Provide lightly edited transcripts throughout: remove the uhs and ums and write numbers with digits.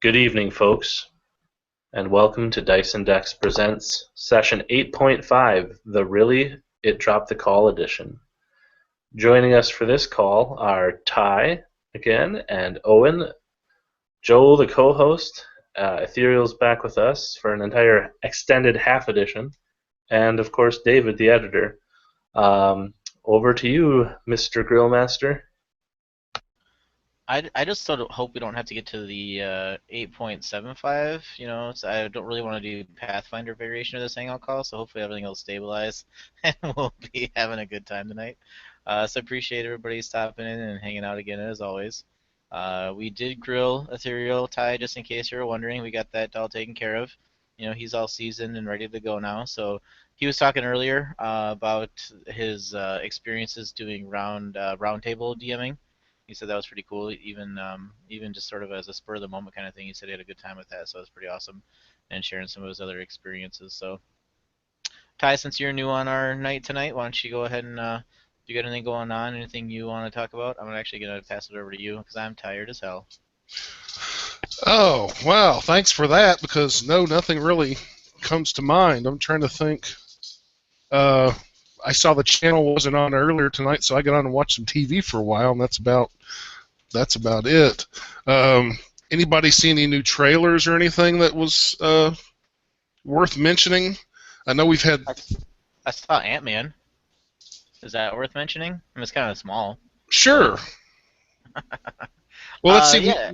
Good evening, folks, and welcome to Dice&Decks Presents Session 8.5, the Really It Dropped the Call edition. Joining us for this call are Ty, again, and Owen. Joel, the co-host. Ethereal's back with us for an entire extended half edition. And, of course, David, the editor. Over to you, Mr. Grillmaster. I just sort of hope we don't have to get to the 8.75. So I don't really want to do Pathfinder variation of this hangout call, so hopefully everything will stabilize and we'll be having a good time tonight. So appreciate everybody stopping in and hanging out again as always. We did grill Ethereal Ty, just in case you were wondering. We got that all taken care of. He's all seasoned and ready to go now. So he was talking earlier about his experiences doing roundtable DMing. He said that was pretty cool, even just sort of as a spur of the moment kind of thing. He said he had a good time with that, so it was pretty awesome, and sharing some of his other experiences. So, Ty, since you're new on our night tonight, why don't you go ahead and do you got anything going on? Anything you want to talk about? I'm actually gonna pass it over to you because I'm tired as hell. Oh, wow, thanks for that, because nothing really comes to mind. I'm trying to think. I saw the channel wasn't on earlier tonight, so I got on and watched some TV for a while, and that's about it. Anybody see any new trailers or anything that was worth mentioning? I know we've had... I saw Ant-Man. Is that worth mentioning? I mean, it's kind of small. Sure. Well, let's see. Yeah.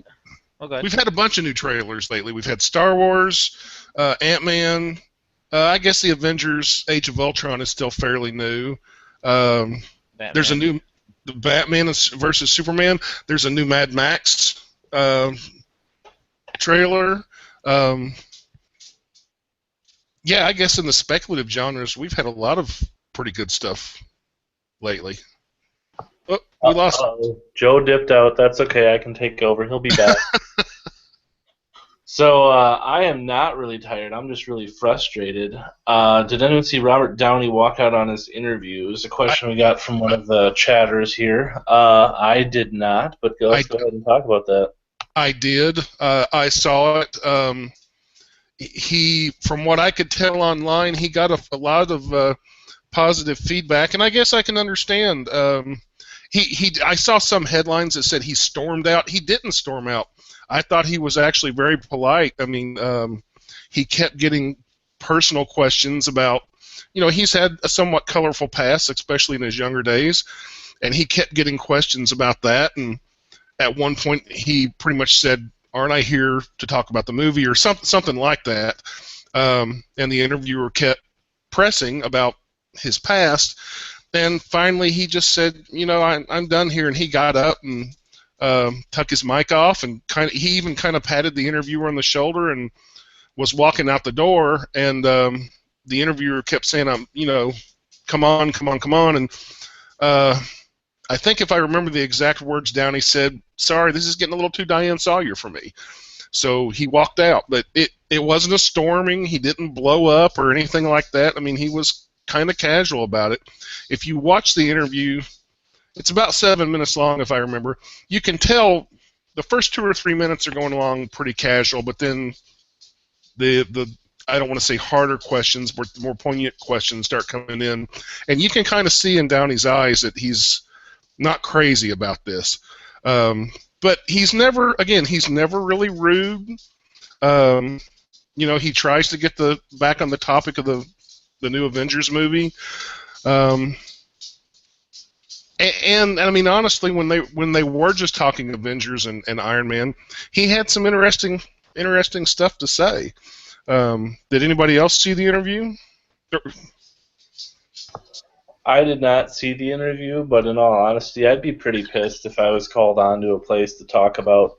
Oh, go ahead. We've had a bunch of new trailers lately. We've had Star Wars, Ant-Man. I guess the Avengers: Age of Ultron is still fairly new. There's a new Batman versus Superman. There's a new Mad Max trailer. Yeah, I guess in the speculative genres, we've had a lot of pretty good stuff lately. Oh, we lost. Joe dipped out. That's okay. I can take over. He'll be back. So I am not really tired. I'm just really frustrated. Did anyone see Robert Downey walk out on his interview? It was a question we got from one of the chatters here. I did not, but let's go ahead and talk about that. I did. I saw it. From what I could tell online, he got a lot of positive feedback, and I guess I can understand. I saw some headlines that said he stormed out. He didn't storm out. I thought he was actually very polite. I mean, he kept getting personal questions about, he's had a somewhat colorful past, especially in his younger days, and he kept getting questions about that. And at one point, he pretty much said, "Aren't I here to talk about the movie?" or something like that. And the interviewer kept pressing about his past. And finally, he just said, I'm done here. And he got up and took his mic off, and he even kind of patted the interviewer on the shoulder and was walking out the door. And the interviewer kept saying, come on. And I think if I remember the exact words down, he said, "Sorry, this is getting a little too Diane Sawyer for me." So he walked out. But it wasn't a storming. He didn't blow up or anything like that. I mean, he was kind of casual about it. If you watch the interview, it's about 7 minutes long, if I remember. You can tell the first 2 or 3 minutes are going along pretty casual, but then the I don't want to say harder questions, but more poignant questions start coming in, and you can kind of see in Downey's eyes that he's not crazy about this. But he's never really rude. He tries to get back on the topic of the new Avengers movie. And I mean, honestly, when they were just talking Avengers and Iron Man, he had some interesting stuff to say. Did anybody else see the interview? I did not see the interview, but in all honesty, I'd be pretty pissed if I was called onto a place to talk about,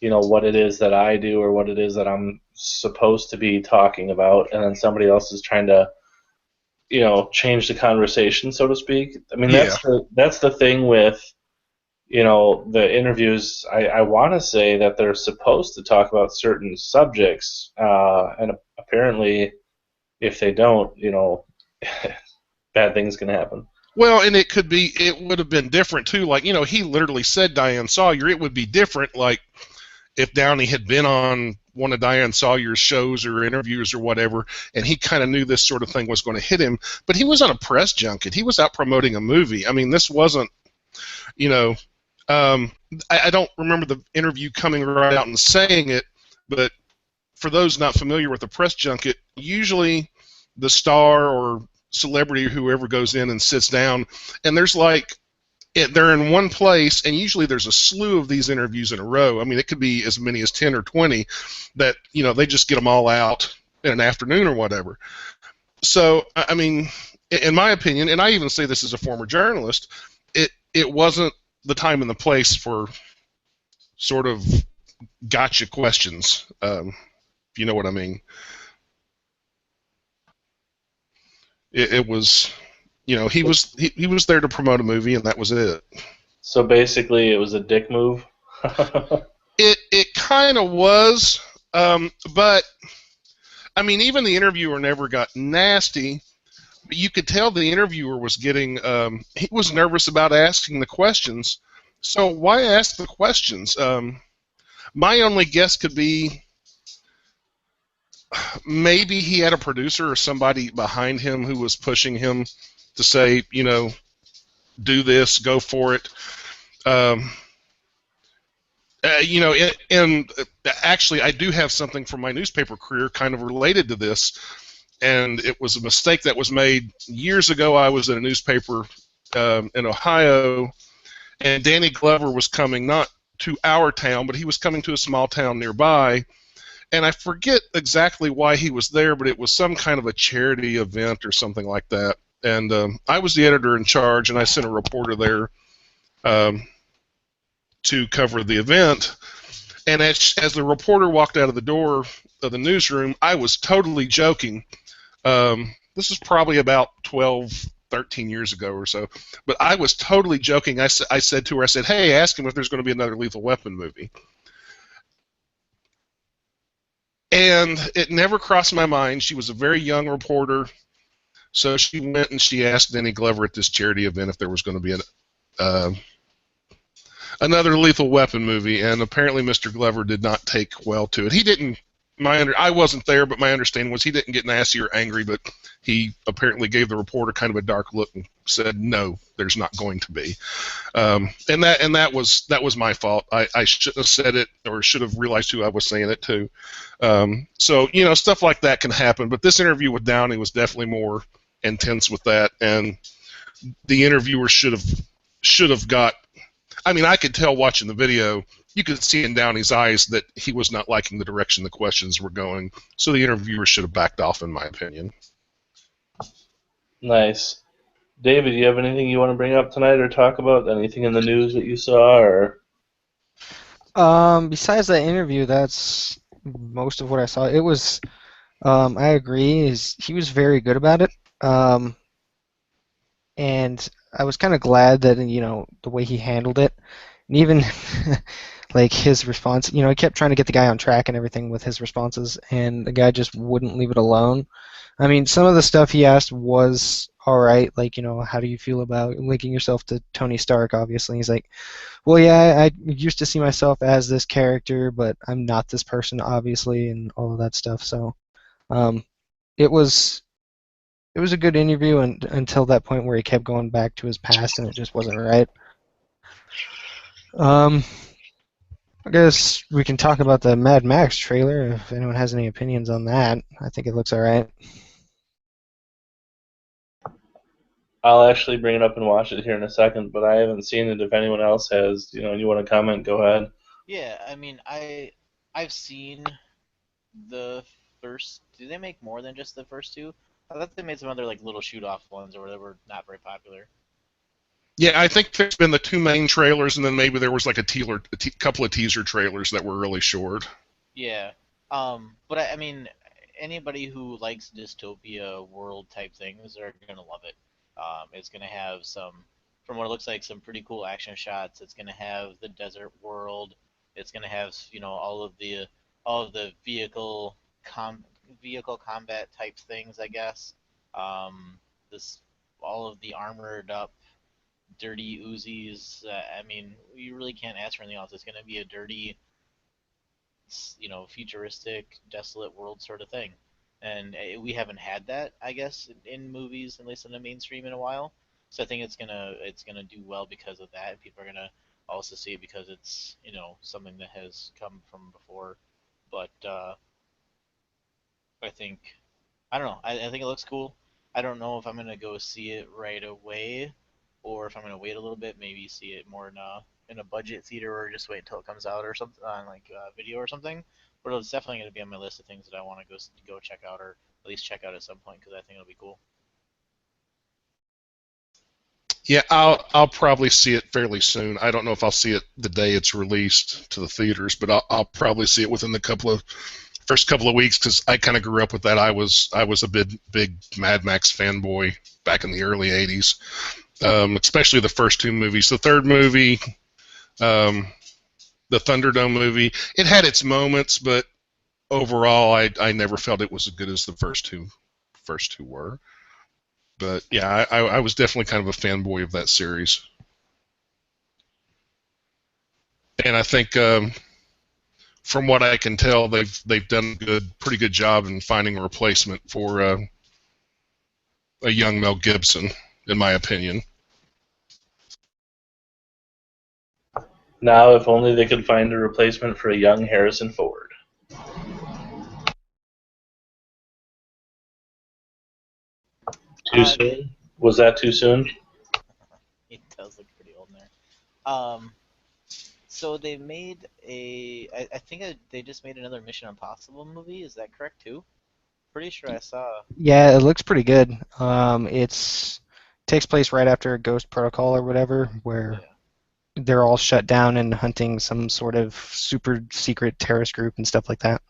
what it is that I do or what it is that I'm supposed to be talking about, and then somebody else is trying to change the conversation, so to speak. I mean, that's the thing with, the interviews. I want to say that they're supposed to talk about certain subjects, and apparently, if they don't, bad things can happen. Well, and it would have been different too. Like, he literally said Diane Sawyer. It would be different. Like, if Downey had been on one of Diane Sawyer's shows or interviews or whatever, and he kind of knew this sort of thing was going to hit him. But he was on a press junket. He was out promoting a movie. I mean, this wasn't, you know, I don't remember the interview coming right out and saying it, but for those not familiar with the press junket, usually the star or celebrity or whoever goes in and sits down, and there's like, they're in one place, and usually there's a slew of these interviews in a row. I mean, it could be as many as 10 or 20 that, they just get them all out in an afternoon or whatever. So, I mean, in my opinion, and I even say this as a former journalist, it wasn't the time and the place for sort of gotcha questions, if you know what I mean. It was, he was there to promote a movie, and that was it. So basically, it was a dick move. It kind of was, but I mean, even the interviewer never got nasty. But you could tell the interviewer was getting, he was nervous about asking the questions. So why ask the questions? My only guess could be maybe he had a producer or somebody behind him who was pushing him to say, do this, go for it. And actually, I do have something from my newspaper career kind of related to this, and it was a mistake that was made years ago. I was in a newspaper in Ohio, and Danny Glover was coming not to our town, but he was coming to a small town nearby, and I forget exactly why he was there, but it was some kind of a charity event or something like that, and I was the editor in charge, and I sent a reporter there to cover the event. And as the reporter walked out of the door of the newsroom, I was totally joking. This is probably about 12, 13 years ago or so. But I was totally joking. I said to her, hey, ask him if there's going to be another Lethal Weapon movie. And it never crossed my mind. She was a very young reporter. So she went and she asked Danny Glover at this charity event if there was going to be another Lethal Weapon movie, and apparently Mr. Glover did not take well to it. He didn't. I wasn't there, but my understanding was he didn't get nasty or angry, but he apparently gave the reporter kind of a dark look and said, "No, there's not going to be." And that was my fault. I shouldn't have said it, or should have realized who I was saying it to. So stuff like that can happen. But this interview with Downey was definitely more intense with that, and the interviewer should have got. I mean, I could tell watching the video, you could see in Downey's eyes that he was not liking the direction the questions were going, so the interviewer should have backed off, in my opinion. Nice. David, do you have anything you want to bring up tonight or talk about? Anything in the news that you saw? Or Besides that interview, that's most of what I saw. It was, I agree, he was very good about it. And I was kind of glad that, the way he handled it. And even like his response, he kept trying to get the guy on track and everything with his responses, and the guy just wouldn't leave it alone. I mean, some of the stuff he asked was all right, like, how do you feel about linking yourself to Tony Stark, obviously. He's like, well, yeah, I used to see myself as this character, but I'm not this person, obviously, and all of that stuff. So it was a good interview until that point where he kept going back to his past, and it just wasn't right. I guess we can talk about the Mad Max trailer if anyone has any opinions on that. I think it looks alright. I'll actually bring it up and watch it here in a second, but I haven't seen it. If anyone else has, you want to comment, go ahead. Yeah, I mean, I've seen the first. Do they make more than just the first two? I thought they made some other like little shoot-off ones or that were not very popular. Yeah, I think there's been the two main trailers, and then maybe there was like a couple of teaser trailers that were really short. Yeah, but I mean, anybody who likes dystopia world type things are gonna love it. It's gonna have some, from what it looks like, some pretty cool action shots. It's gonna have the desert world. It's gonna have all of the vehicle combat type things, I guess. This all of the armored up dirty Uzis. I mean, you really can't ask for anything else. It's going to be a dirty this, futuristic, desolate world sort of thing. And we haven't had that, I guess, in movies, at least in the mainstream, in a while. So I think it's gonna do well because of that. People are gonna also see it because it's something that has come from before. But I think I don't know. I think it looks cool. I don't know if I'm gonna go see it right away, or if I'm gonna wait a little bit, maybe see it more in a budget theater, or just wait until it comes out or something on like video or something. But it's definitely gonna be on my list of things that I want to go check out, or at least check out at some point because I think it'll be cool. Yeah, I'll probably see it fairly soon. I don't know if I'll see it the day it's released to the theaters, but I'll probably see it within the first couple of weeks because I kind of grew up with that. I was a big Mad Max fanboy back in the early '80s, especially the first two movies. The third movie, the Thunderdome movie, it had its moments, but overall, I never felt it was as good as the first two were. But yeah, I was definitely kind of a fanboy of that series, and I think from what I can tell, they've done pretty good job in finding a replacement for a young Mel Gibson, in my opinion. Now, if only they could find a replacement for a young Harrison Ford. Too soon? Was that too soon? It does look pretty old in there. So they made I think they just made another Mission Impossible movie. Is that correct too? Pretty sure I saw. Yeah, it looks pretty good. It's takes place right after Ghost Protocol or whatever, where they're all shut down and hunting some sort of super secret terrorist group and stuff like that.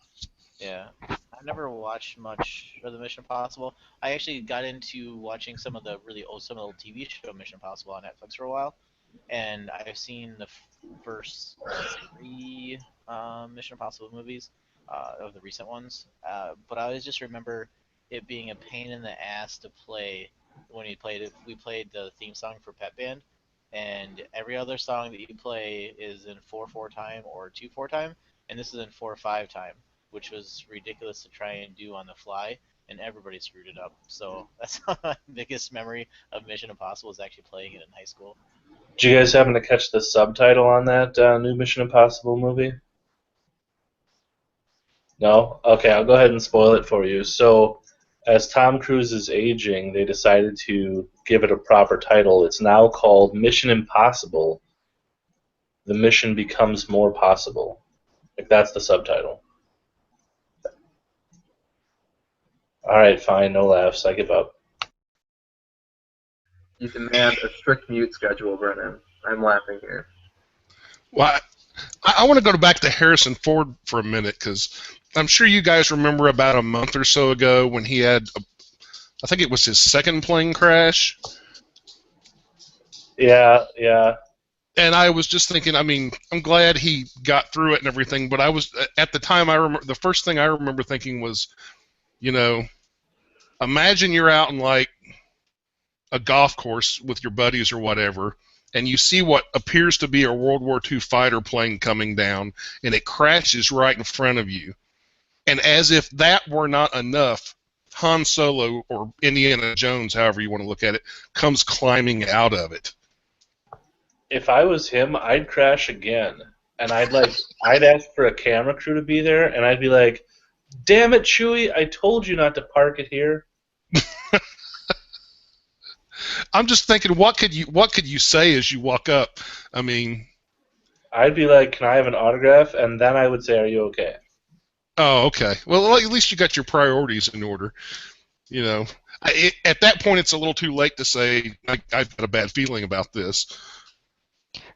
Yeah. I've never watched much of the Mission Impossible. I actually got into watching some of the TV show Mission Impossible on Netflix for a while, and I've seen the first three Mission Impossible movies of the recent ones. But I always just remember it being a pain in the ass to play when we played it. We played the theme song for Pet Band, and every other song that you play is in 4/4 time or 2/4 time, and this is in 4/5 time, which was ridiculous to try and do on the fly, and everybody screwed it up. So that's my biggest memory of Mission Impossible is actually playing it in high school. Did you guys happen to catch the subtitle on that new Mission Impossible movie? No? Okay, I'll go ahead and spoil it for you. So, as Tom Cruise is aging, they decided to give it a proper title. It's now called Mission Impossible. The mission becomes more possible. Like, that's the subtitle. Alright, fine, no laughs. I give up. You demand a strict mute schedule, Brennan. I'm laughing here. Well, I want to go back to Harrison Ford for a minute because I'm sure you guys remember about a month or so ago when he had, I think it was his second plane crash. Yeah. And I was just thinking, I mean, I'm glad he got through it and everything, but I was, at the time, the first thing I remember thinking was, imagine you're out in like a golf course with your buddies or whatever, and you see what appears to be a World War II fighter plane coming down, and it crashes right in front of you. And as if that were not enough, Han Solo, or Indiana Jones, however you want to look at it, comes climbing out of it. If I was him, I'd crash again. And I'd ask for a camera crew to be there, and I'd be like, damn it, Chewie, I told you not to park it here. I'm just thinking, what could you say as you walk up? I mean, I'd be like, can I have an autograph? And then I would say, are you okay? Oh, okay. Well, at least you got your priorities in order. At that point, it's a little too late to say, I've got a bad feeling about this.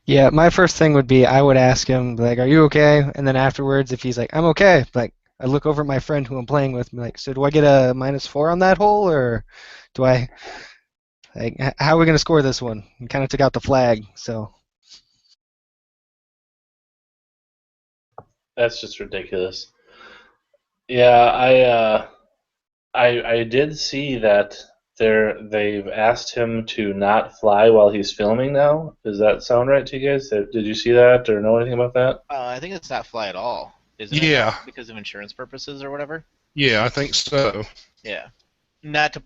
Yeah, my first thing would be I would ask him, like, are you okay? And then afterwards, if he's like, I'm okay, like, I look over at my friend who I'm playing with and be like, so do I get a -4 on that hole, or do I, like, how are we going to score this one? And kind of took out the flag, so. That's just ridiculous. Yeah, I did see that they've asked him to not fly while he's filming now. Does that sound right to you guys? Did you see that or know anything about that? I think it's not fly at all. isn't it? Yeah, Because of insurance purposes or whatever. yeah, I think so. Yeah. Not to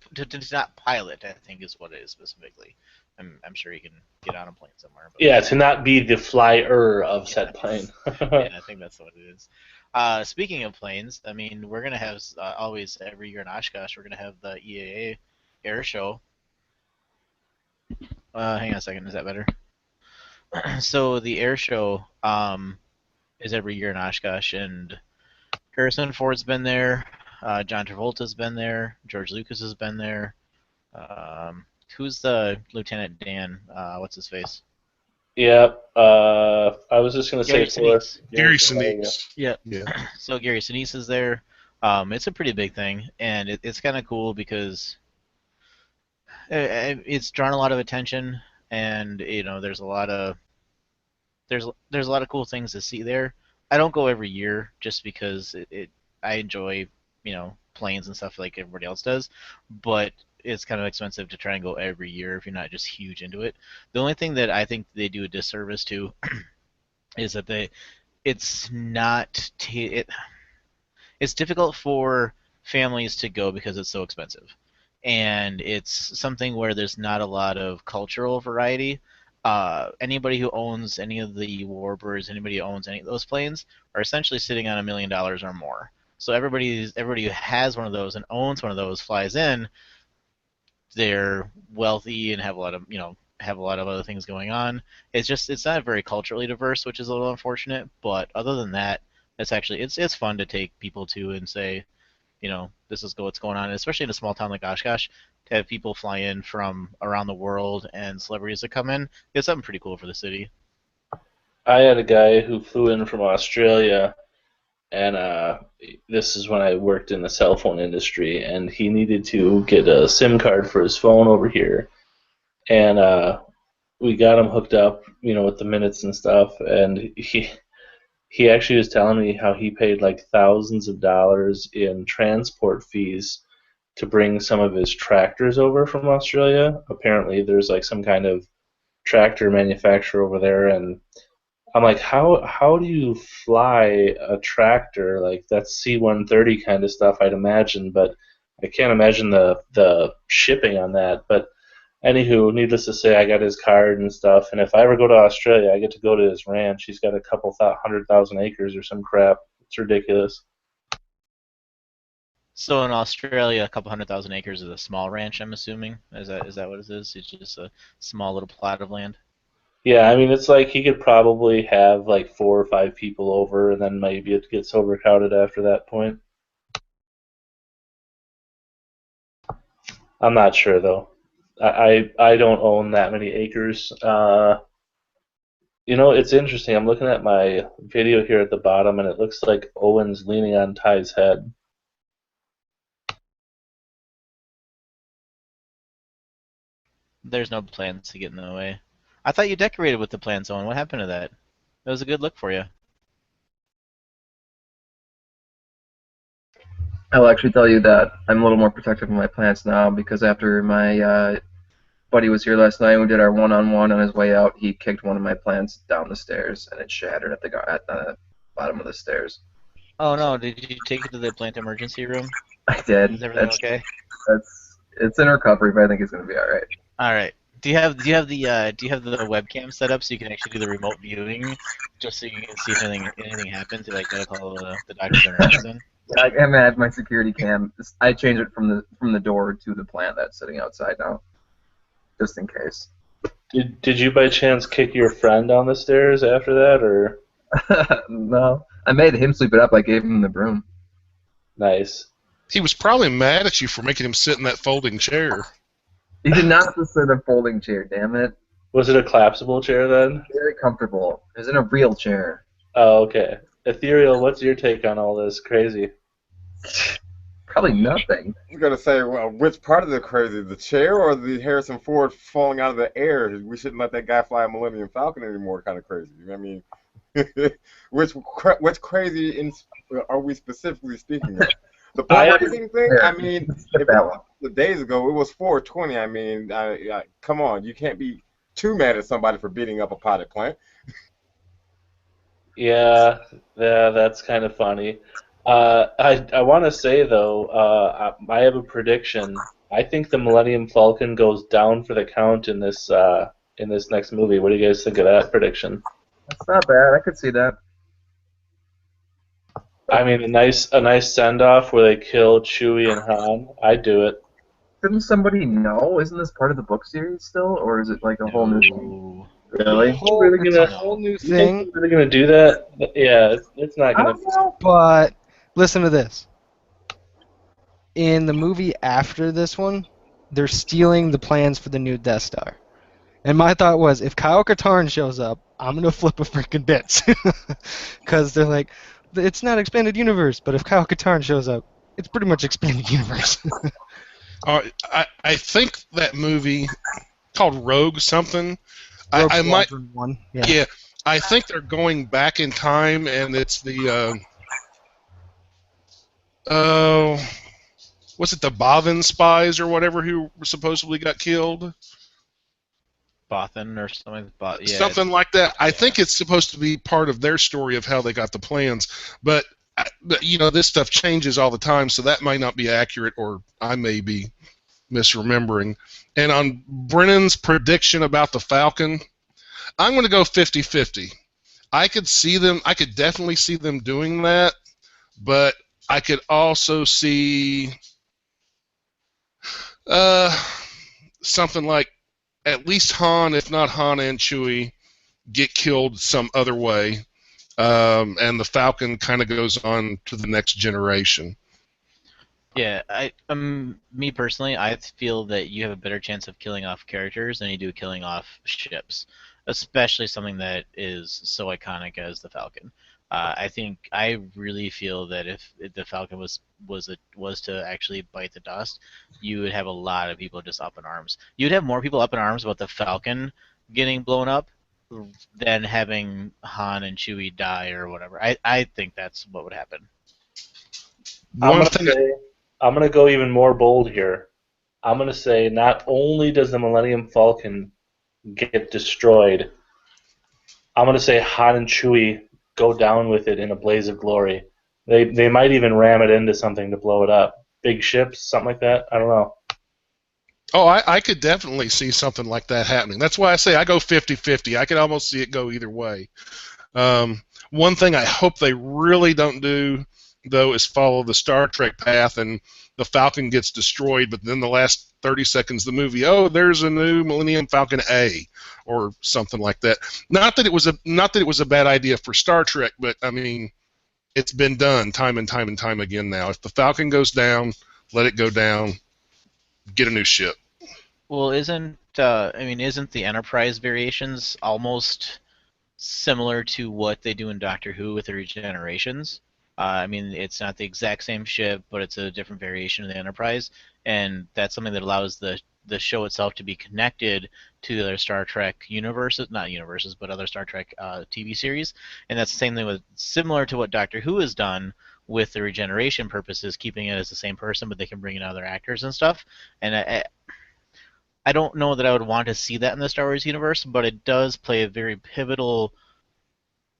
not pilot, I think is what it is specifically. I'm sure he can get on a plane somewhere. But Yeah, to not be the flyer of yeah, said plane. yeah, I think that's what it is. Speaking of planes, I mean, we're gonna have always every year in Oshkosh, we're gonna have the EAA air show. Hang on a second, is that better? So the air show is every year in Oshkosh, and Harrison Ford's been there, John Travolta's been there, George Lucas has been there. Who's the Lieutenant Dan? What's his face? Yep. I was just gonna Gary say for Sinise. Gary there you go. Sinise. Yeah. Yeah. So Gary Sinise is there. It's a pretty big thing, and it's kind of cool because it's drawn a lot of attention, and there's a lot of there's a lot of cool things to see there. I don't go every year just because I enjoy planes and stuff like everybody else does, but it's kind of expensive to try and go every year if you're not just huge into it. The only thing that I think they do a disservice to is that it's not it's difficult for families to go because it's so expensive, and it's something where there's not a lot of cultural variety. Anybody who owns any of the Warbirds, anybody who owns any of those planes, are essentially sitting on $1 million or more. So everybody who has one of those and owns one of those flies in. They're wealthy and have a lot of other things going on. It's not very culturally diverse, which is a little unfortunate. But other than that, it's fun to take people to and say, this is what's going on, and especially in a small town like Oshkosh, to have people fly in from around the world and celebrities that come in. It's something pretty cool for the city. I had a guy who flew in from Australia, and this is when I worked in the cell phone industry, and he needed to get a SIM card for his phone over here, and we got him hooked up, with the minutes and stuff, and he actually was telling me how he paid like thousands of dollars in transport fees to bring some of his tractors over from Australia. Apparently, there's like some kind of tractor manufacturer over there, and I'm like, how do you fly a tractor? Like that's C-130 kind of stuff, I'd imagine, but I can't imagine the shipping on that. But anywho, needless to say, I got his card and stuff, and if I ever go to Australia, I get to go to his ranch. He's got a couple 100,000 acres or some crap. It's ridiculous. So in Australia, a couple 100,000 acres is a small ranch, I'm assuming. Is that what it is? It's just a small little plot of land. Yeah, I mean, it's like he could probably have like 4 or 5 people over, and then maybe it gets overcrowded after that point. I'm not sure though. I don't own that many acres. It's interesting. I'm looking at my video here at the bottom, and it looks like Owen's leaning on Ty's head. There's no plans to get in the way. I thought you decorated with the plants on. What happened to that? That was a good look for you. I'll actually tell you that I'm a little more protective of my plants now because after my buddy was here last night and we did our one-on-one on his way out, he kicked one of my plants down the stairs and it shattered at the bottom of the stairs. Oh no! Did you take it to the plant emergency room? I did. Is everything okay? It's in recovery, but I think it's gonna be all right. All right. Do you have the webcam set up so you can actually do the remote viewing, just so you can see if anything happens? You gotta call the doctors or nurses in. I have my security cam. I changed it from the door to the plant that's sitting outside now, just in case. Did you by chance kick your friend down the stairs after that, or? No, I made him sweep it up. I gave him the broom. Nice. He was probably mad at you for making him sit in that folding chair. He did not just sit in a folding chair, damn it. Was it a collapsible chair then? Very comfortable. It was in a real chair. Oh, okay. Ethereal, what's your take on all this crazy? Probably nothing. I'm gonna say, well, which part of the crazy, the chair or the Harrison Ford falling out of the air? We shouldn't let that guy fly a Millennium Falcon anymore. Kind of crazy. I mean, which crazy are we specifically speaking of? The fundraising thing? I mean, if the days ago it was 420. I mean, come on, you can't be too mad at somebody for beating up a potted plant. Yeah, yeah, that's kind of funny. I want to say though, I have a prediction. I think the Millennium Falcon goes down for the count in this next movie. What do you guys think of that prediction? That's not bad. I could see that. I mean, a nice send off where they kill Chewie and Han. I'd do it. Shouldn't somebody know? Isn't this part of the book series still, or is it like a whole new thing? No. Really? It's a No. whole new You think thing. they're really gonna do that? Yeah, it's not I gonna. don't know. But listen to this. In the movie after this one, they're stealing the plans for the new Death Star. And my thought was, if Kyle Katarn shows up, I'm gonna flip a freaking bits, because they're like, it's not expanded universe. But if Kyle Katarn shows up, it's pretty much expanded universe. I think that movie called Rogue something. Rogue I might. Squadron 1. Yeah. Yeah, I think they're going back in time, and it's the was it the Bavin spies or whatever who supposedly got killed? Bothan or something. Yeah. Something like that. I Yeah. think it's supposed to be part of their story of how they got the plans, but you know, this stuff changes all the time, so that might not be accurate, or I may be misremembering. And on Brennan's prediction about the Falcon, I'm going to go 50-50. I could definitely see them doing that, but I could also see something like at least Han, if not Han and Chewie, get killed some other way, and the Falcon kind of goes on to the next generation. Yeah, me personally, I feel that you have a better chance of killing off characters than you do killing off ships, especially something that is so iconic as the Falcon. I really feel that if the Falcon was to actually bite the dust, you would have a lot of people just up in arms. You'd have more people up in arms about the Falcon getting blown up than having Han and Chewie die or whatever. I think that's what would happen. One thing, I'm gonna go even more bold here. I'm gonna say not only does the Millennium Falcon get destroyed, I'm gonna say Han and Chewie go down with it in a blaze of glory. They might even ram it into something to blow it up. Big ships, something like that. I don't know. oh, I could definitely see something like that happening. That's why I say I go 50-50. I could almost see it go either way. One thing I hope they really don't do, though, is follow the Star Trek path and the Falcon gets destroyed, but then the last 30 seconds of the movie, oh, there's a new Millennium Falcon A, or something like that. Not that it was a bad idea for Star Trek, but I mean, it's been done time and time and time again now. If the Falcon goes down, let it go down. Get a new ship. Well, isn't the Enterprise variations almost similar to what they do in Doctor Who with the regenerations? I mean, it's not the exact same ship, but it's a different variation of the Enterprise, and that's something that allows the show itself to be connected to the other Star Trek universes, not universes, but other Star Trek TV series. And that's the same thing with similar to what Doctor Who has done with the regeneration purposes, keeping it as the same person, but they can bring in other actors and stuff. And I don't know that I would want to see that in the Star Wars universe, but it does play a very pivotal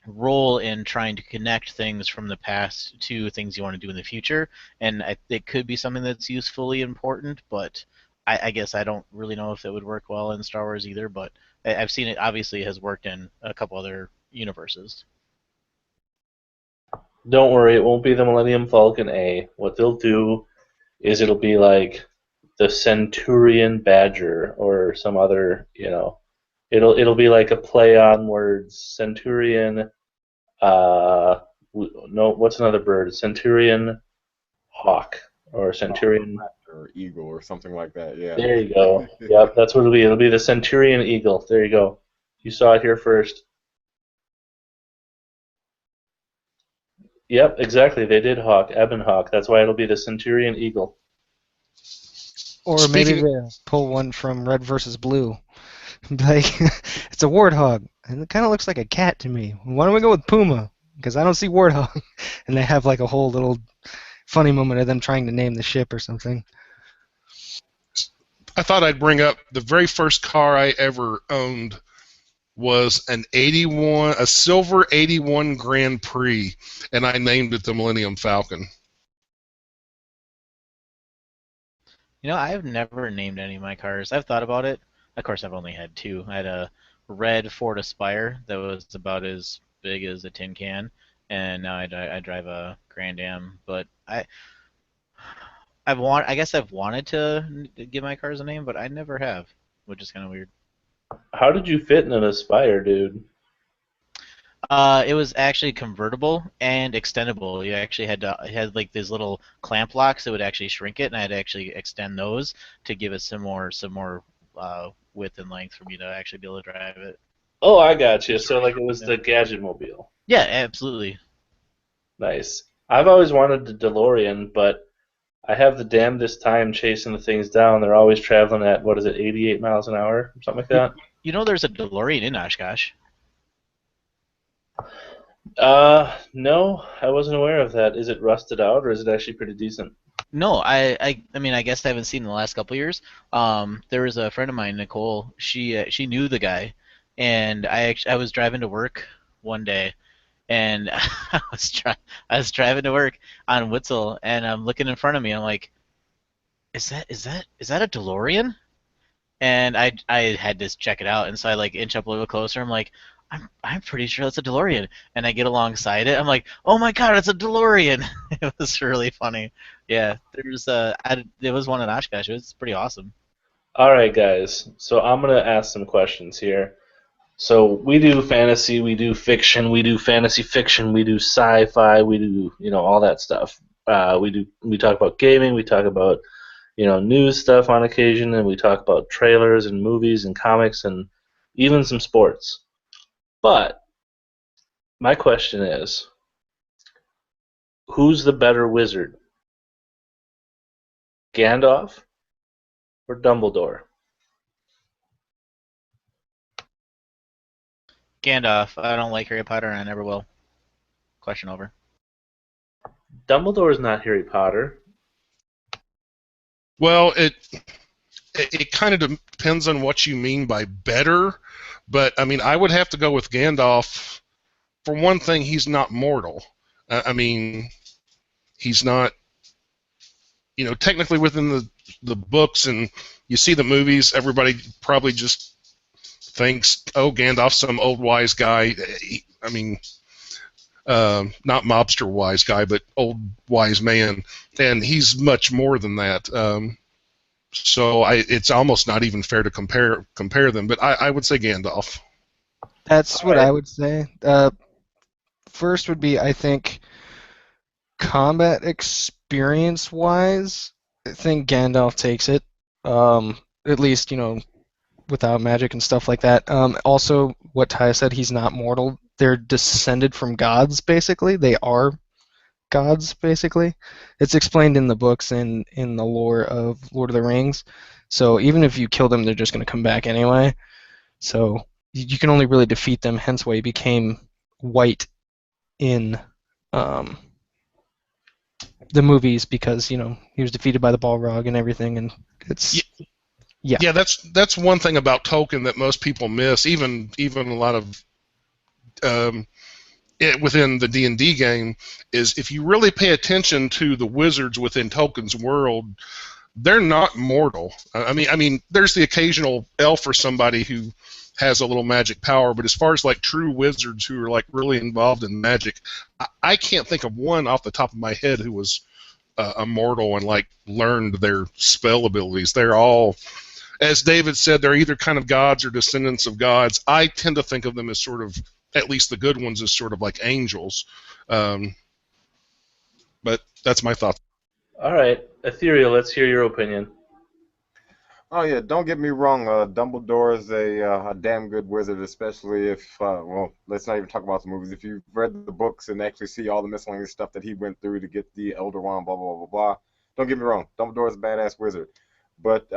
role in trying to connect things from the past to things you want to do in the future. And it could be something that's usefully important, but I guess I don't really know if it would work well in Star Wars either. But I've seen it. Obviously, it has worked in a couple other universes. Don't worry, it won't be the Millennium Falcon A. What they'll do is it'll be like the Centurion Badger or some other, it'll be like a play on words. Centurion, uh, no, what's another bird? Centurion Hawk or Centurion. Or eagle or something like that. Yeah. There you go. Yep, that's what it'll be. It'll be the Centurion Eagle. There you go. You saw it here first. Yep, exactly. They did Hawk, Ebon Hawk. That's why it'll be the Centurion Eagle. Or maybe Speaking- they pull one from Red versus Blue. Like, it's a warthog, and it kind of looks like a cat to me. Why don't we go with Puma? Because I don't see warthog. And they have like a whole little funny moment of them trying to name the ship or something. I thought I'd bring up the very first car I ever owned was a silver 81 Grand Prix, and I named it the Millennium Falcon. You know, I've never named any of my cars. I've thought about it. Of course, I've only had two. I had a red Ford Aspire that was about as big as a tin can, and now I drive a Grand Am. But I guess I've wanted to give my cars a name, but I never have, which is kind of weird. How did you fit in an Aspire, dude? It was actually convertible and extendable. You actually it had like these little clamp locks that would actually shrink it, and I had to actually extend those to give it some more width and length for me to actually be able to drive it. Oh, I got you. So like it was the Gadget Mobile. Yeah, absolutely. Nice. I've always wanted the DeLorean, but I have the damnedest time chasing the things down. They're always traveling at, what is it, 88 miles an hour? Something like that? You know, there's a DeLorean in Oshkosh. No, I wasn't aware of that. Is it rusted out or is it actually pretty decent? No, I mean, I guess I haven't seen in the last couple of years. There was a friend of mine, Nicole. She knew the guy, and I was driving to work one day, and I was driving to work on Witzel, and I'm looking in front of me. I'm like, is that a DeLorean? And I had to check it out, and so I like inch up a little closer. I'm like, I'm pretty sure that's a DeLorean. And I get alongside it. I'm like, oh my god, it's a DeLorean! It was really funny. Yeah, there was one in Oshkosh. It was pretty awesome. All right, guys. So I'm going to ask some questions here. So we do fantasy, we do fiction, we do fantasy fiction, we do sci-fi, we do, all that stuff. We talk about gaming, we talk about, news stuff on occasion, and we talk about trailers and movies and comics and even some sports. But my question is, who's the better wizard? Gandalf or Dumbledore? Gandalf. I don't like Harry Potter, and I never will. Question over. Dumbledore is not Harry Potter. Well, it kind of depends on what you mean by better, but I mean, I would have to go with Gandalf. For one thing, he's not mortal. I mean, he's not, technically within the books, and you see the movies, everybody probably just thinks, oh, Gandalf's some old wise guy. I mean, not mobster wise guy, but old wise man, and he's much more than that. So it's almost not even fair to compare them, but I would say Gandalf. That's what I would say. First would be, I think, combat experience-wise, I think Gandalf takes it. At least, without magic and stuff like that. Also, what Ty said, he's not mortal. They're descended from gods, basically. They are gods, basically. It's explained in the books and in the lore of Lord of the Rings. So even if you kill them, they're just going to come back anyway. So you can only really defeat them, hence why he became white in the movies, because, he was defeated by the Balrog and everything, and it's... Yeah, that's one thing about Tolkien that most people miss. Even a lot of within the D&D game is, if you really pay attention to the wizards within Tolkien's world, they're not mortal. I mean, there's the occasional elf or somebody who has a little magic power, but as far as like true wizards who are like really involved in magic, I can't think of one off the top of my head who was immortal and like learned their spell abilities. They're all, as David said, they're either kind of gods or descendants of gods. I tend to think of them as sort of, at least the good ones, as sort of like angels. But that's my thought. All right, Ethereal, let's hear your opinion. Oh yeah, don't get me wrong. Dumbledore is a damn good wizard, especially if well, let's not even talk about the movies. If you've read the books and actually see all the miscellaneous stuff that he went through to get the Elder Wand, blah blah blah blah. Don't get me wrong. Dumbledore is a badass wizard, but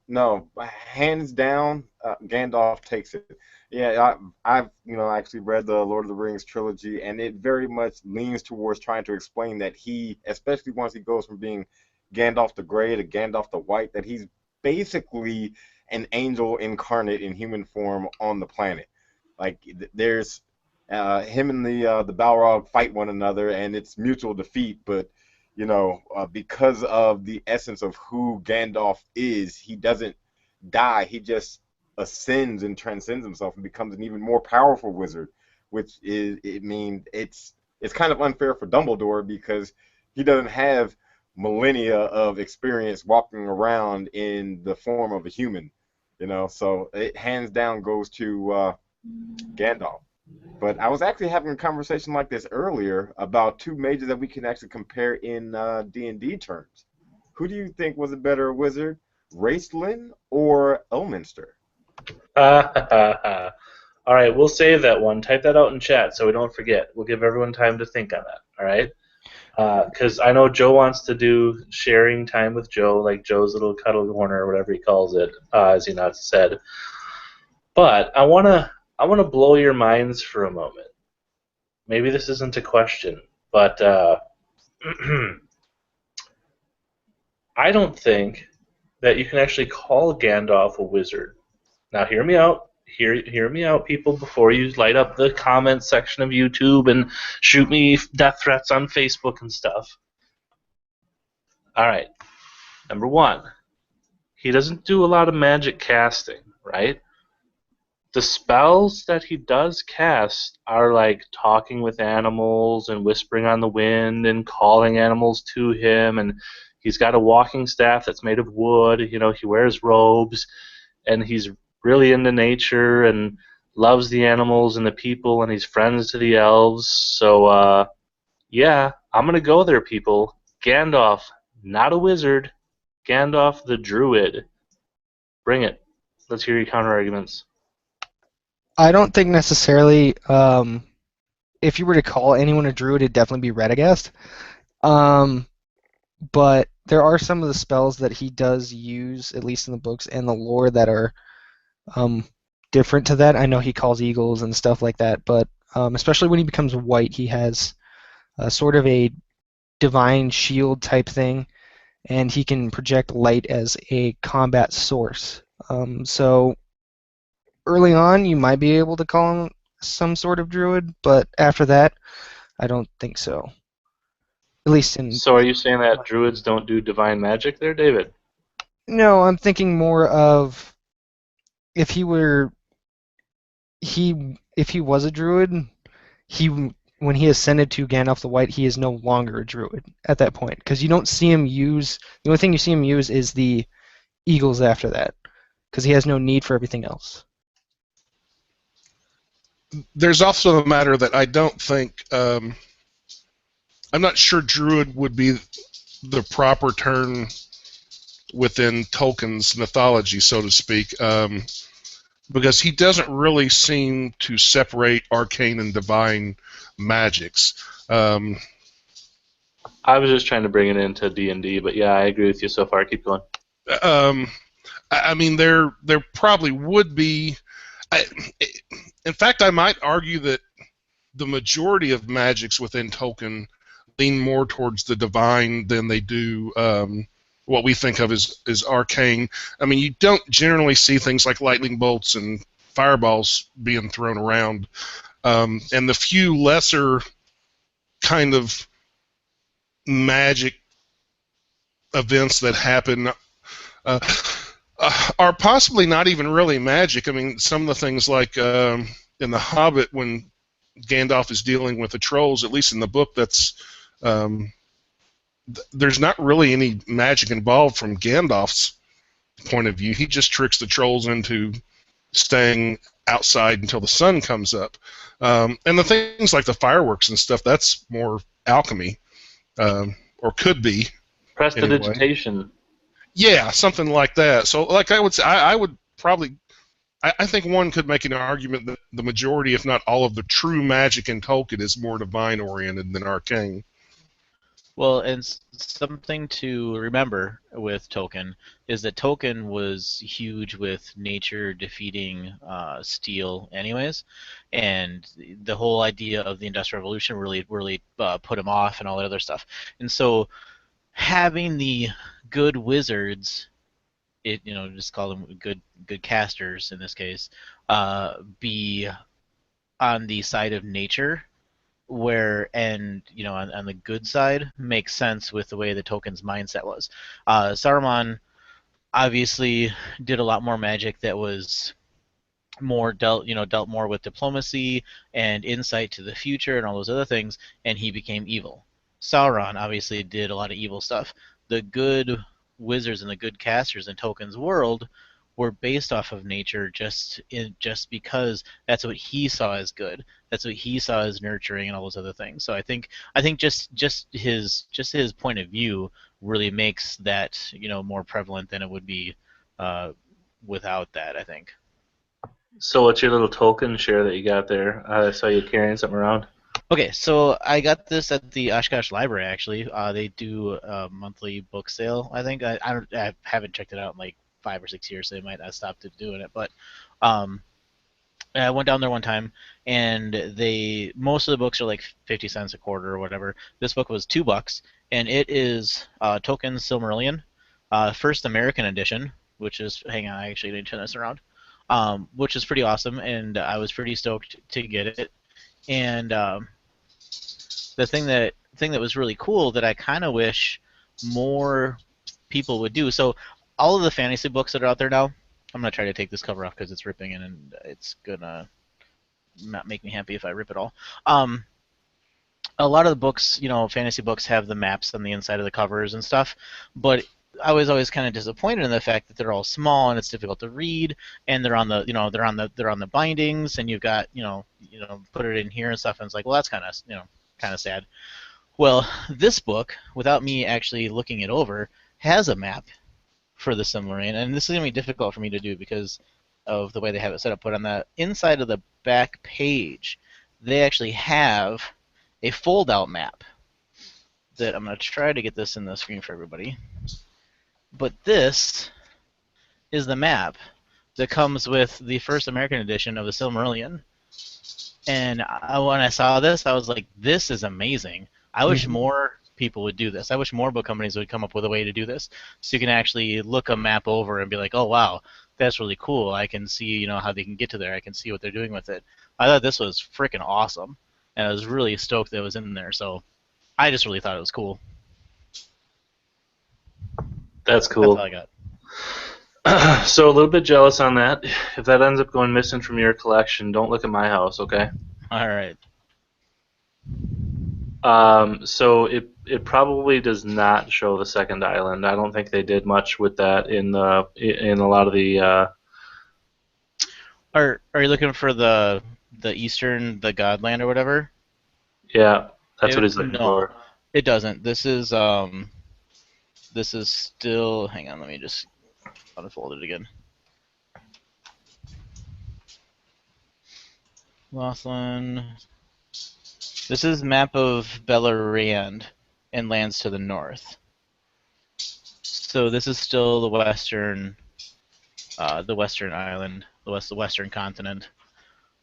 no, hands down, Gandalf takes it. Yeah, I've actually read the Lord of the Rings trilogy, and it very much leans towards trying to explain that he, especially once he goes from being Gandalf the Grey to Gandalf the White, that he's basically an angel incarnate in human form on the planet. Like there's him and the Balrog fight one another, and it's mutual defeat. But because of the essence of who Gandalf is, he doesn't die. He just ascends and transcends himself and becomes an even more powerful wizard. Which is, I mean, it's kind of unfair for Dumbledore because he doesn't have millennia of experience walking around in the form of a human. So it hands down goes to Gandalf. But I was actually having a conversation like this earlier about two mages that we can actually compare in D&D terms. Who do you think was a better wizard, Raistlin or Elminster? All right, we'll save that one. Type that out in chat so we don't forget. We'll give everyone time to think on that. All right? Because I know Joe wants to do sharing time with Joe, like Joe's little cuddle corner or whatever he calls it, as he not said. But I wanna blow your minds for a moment. Maybe this isn't a question, but I don't think that you can actually call Gandalf a wizard. Now, hear me out. Hear me out, people, before you light up the comments section of YouTube and shoot me death threats on Facebook and stuff. All right. Number one, he doesn't do a lot of magic casting, right? The spells that he does cast are like talking with animals and whispering on the wind and calling animals to him, and he's got a walking staff that's made of wood. He wears robes, and he's really into nature and loves the animals and the people, and he's friends to the elves. So, yeah, I'm gonna go there, people. Gandalf, not a wizard. Gandalf the druid. Bring it. Let's hear your counter arguments. I don't think necessarily. If you were to call anyone a druid, it'd definitely be Radagast. But there are some of the spells that he does use, at least in the books and the lore, that are different to that. I know he calls eagles and stuff like that, but especially when he becomes white, he has sort of a divine shield type thing, and he can project light as a combat source. So early on, you might be able to call him some sort of druid, but after that, I don't think so. At least in... So are you saying that druids don't do divine magic there, David? No, I'm thinking more of if he was a druid, when he ascended to Gandalf the White, he is no longer a druid at that point, because you don't see him use... The only thing you see him use is the eagles after that, because he has no need for everything else. There's also a matter that I don't think... I'm not sure druid would be the proper term within Tolkien's mythology, so to speak, because he doesn't really seem to separate arcane and divine magics. I was just trying to bring it into D&D, but yeah, I agree with you so far. Keep going. I mean, there probably would be... in fact, I might argue that the majority of magics within Tolkien lean more towards the divine than they do what we think of as arcane. I mean, you don't generally see things like lightning bolts and fireballs being thrown around. And the few lesser kind of magic events that happen are possibly not even really magic. I mean, some of the things like in The Hobbit, when Gandalf is dealing with the trolls, at least in the book, that's there's not really any magic involved from Gandalf's point of view. He just tricks the trolls into staying outside until the sun comes up. And the things like the fireworks and stuff, that's more alchemy, or could be. Prestidigitation. Anyway. Yeah, something like that. So, like I would say, I would probably... I think one could make an argument that the majority, if not all, of the true magic in Tolkien is more divine-oriented than arcane. Well, and something to remember with Tolkien is that Tolkien was huge with nature defeating steel anyways, and the whole idea of the Industrial Revolution really put him off and all that other stuff. And so having the good wizards, just call them good casters in this case, be on the side of nature, and on the good side makes sense with the way the Tolkien's mindset was. Saruman obviously did a lot more magic that was more dealt more with diplomacy and insight to the future and all those other things, and he became evil. Sauron obviously did a lot of evil stuff. The good wizards and the good casters in Tolkien's world were based off of nature just because that's what he saw as good. That's what he saw as nurturing and all those other things. So I think just his point of view really makes that more prevalent than it would be without that, I think. So what's your little token share that you got there? I saw you carrying something around. Okay, so I got this at the Oshkosh Library. Actually, they do a monthly book sale. I think I haven't checked it out in like 5 or 6 years, so they might have stopped doing it. But um, I went down there one time, and most of the books are like 50 cents a quarter or whatever. This book was $2, and it is Tolkien's Silmarillion, first American edition, which is hang on, I actually need to turn this around, which is pretty awesome, and I was pretty stoked to get it. And the thing that was really cool that I kind of wish more people would do. So all of the fantasy books that are out there now, I'm gonna try to take this cover off because it's ripping and it's gonna not make me happy if I rip it all. A lot of the books, fantasy books have the maps on the inside of the covers and stuff, but I was always kind of disappointed in the fact that they're all small and it's difficult to read, and they're on the bindings, and you've got put it in here and stuff, and it's like, well, that's kind of sad. Well, this book, without me actually looking it over, has a map for the Silmarillion, and this is going to be difficult for me to do because of the way they have it set up. But on the inside of the back page, they actually have a fold-out map that I'm going to try to get this in the screen for everybody. But this is the map that comes with the first American edition of the Silmarillion. And when I saw this, I was like, this is amazing. I wish more people would do this. I wish more book companies would come up with a way to do this, so you can actually look a map over and be like, oh, wow, that's really cool. I can see how they can get to there. I can see what they're doing with it. I thought this was freaking awesome, and I was really stoked that it was in there. So I just really thought it was cool. That's cool. That's all I got. So a little bit jealous on that. If that ends up going missing from your collection, don't look at my house, okay? All right. So it probably does not show the second island. I don't think they did much with that in a lot of the. Are you looking for the Eastern, the Godland or whatever? Yeah, that's what he's looking for. It doesn't. This is still. Hang on, let me just unfold it again. Lothlin. This is map of Beleriand and lands to the north. So this is still the western island, the western continent.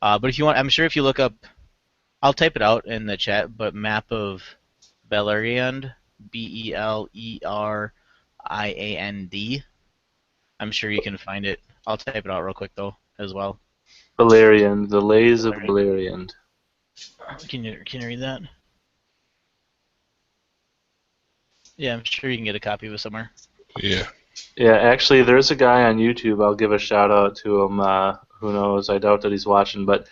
But if you want, I'm sure if you look up, I'll type it out in the chat. But map of Beleriand, Beleriand. I'm sure you can find it. I'll type it out real quick though as well. Beleriand, the Lays of Beleriand. Can you read that? Yeah, I'm sure you can get a copy of it somewhere. Yeah. Yeah, actually, there's a guy on YouTube. I'll give a shout out to him. Who knows? I doubt that he's watching, but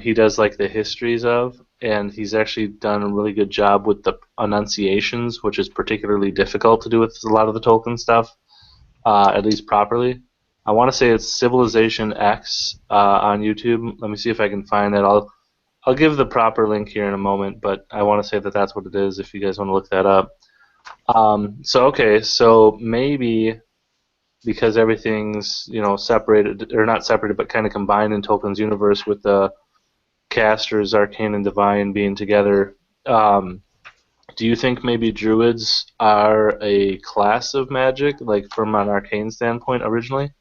he does like the histories of, and he's actually done a really good job with the enunciations, which is particularly difficult to do with a lot of the Tolkien stuff, at least properly. I want to say it's Civilization X on YouTube. Let me see if I can find it. I'll give the proper link here in a moment, but I want to say that that's what it is if you guys want to look that up. So maybe because everything's separated, or not separated, but kind of combined in Tolkien's universe with the casters, arcane and divine, being together, do you think maybe druids are a class of magic, like from an arcane standpoint originally?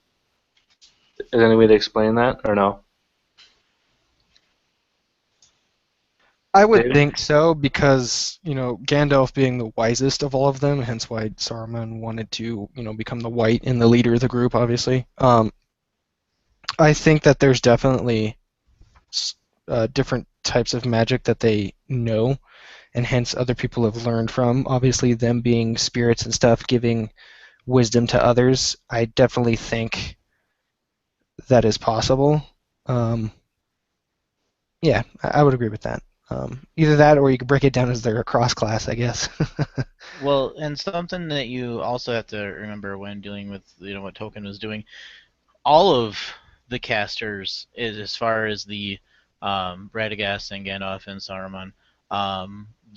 Is there any way to explain that, or no? I would think so, because Gandalf being the wisest of all of them, hence why Saruman wanted to become the white and the leader of the group, obviously. I think that there's definitely different types of magic that they know, and hence other people have learned from. Obviously, them being spirits and stuff, giving wisdom to others. I definitely think that is possible. Yeah, I would agree with that. Either that, or you could break it down as they're a cross class, I guess. Well, and something that you also have to remember when dealing with what Token was doing, all of the casters, as far as the Radagast and Gandalf and Saruman,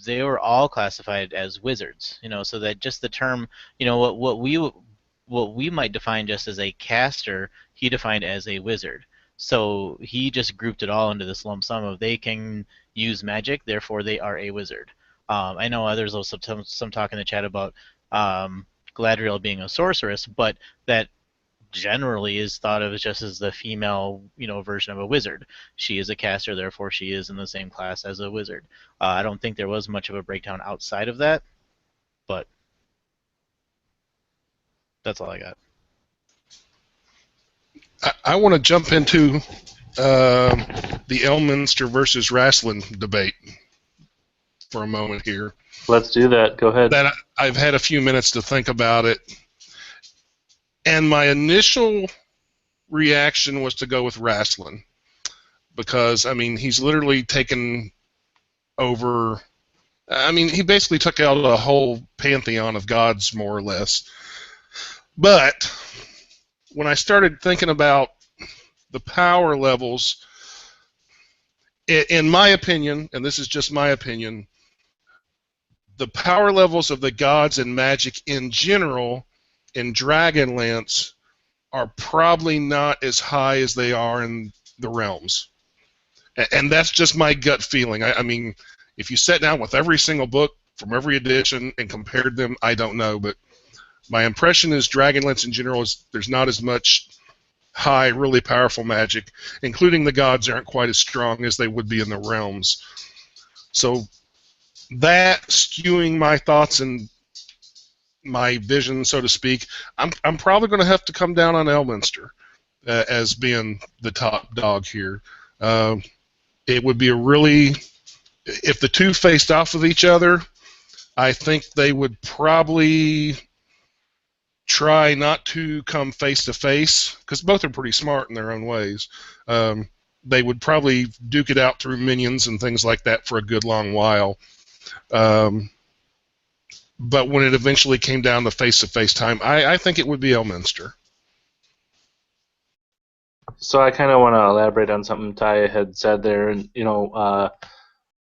they were all classified as wizards. So that just the term, what we might define just as a caster, he defined as a wizard. So he just grouped it all into this lump sum of they can use magic, therefore they are a wizard. I know others will some talk in the chat about Galadriel being a sorceress, but that generally is thought of as just as the female, version of a wizard. She is a caster, therefore she is in the same class as a wizard. I don't think there was much of a breakdown outside of that, but that's all I got. I want to jump into the Elminster versus Rasslin debate for a moment here. Let's do that. Go ahead. That I've had a few minutes to think about it, and my initial reaction was to go with Rasslin because he's literally taken over. He basically took out a whole pantheon of gods, more or less. But when I started thinking about the power levels, in my opinion, and this is just my opinion, the power levels of the gods and magic in general in Dragonlance are probably not as high as they are in the realms. And that's just my gut feeling. If you sat down with every single book from every edition and compared them, I don't know, but my impression is Dragonlance in general is there's not as much high, really powerful magic, including the gods aren't quite as strong as they would be in the realms. So that skewing my thoughts and my vision, so to speak, I'm probably going to have to come down on Elminster as being the top dog here. It would be if the two faced off with each other, I think they would probably try not to come face to face because both are pretty smart in their own ways. They would probably duke it out through minions and things like that for a good long while. But when it eventually came down to face-to-face time, I think it would be Elminster. So I kind of want to elaborate on something Ty had said there, and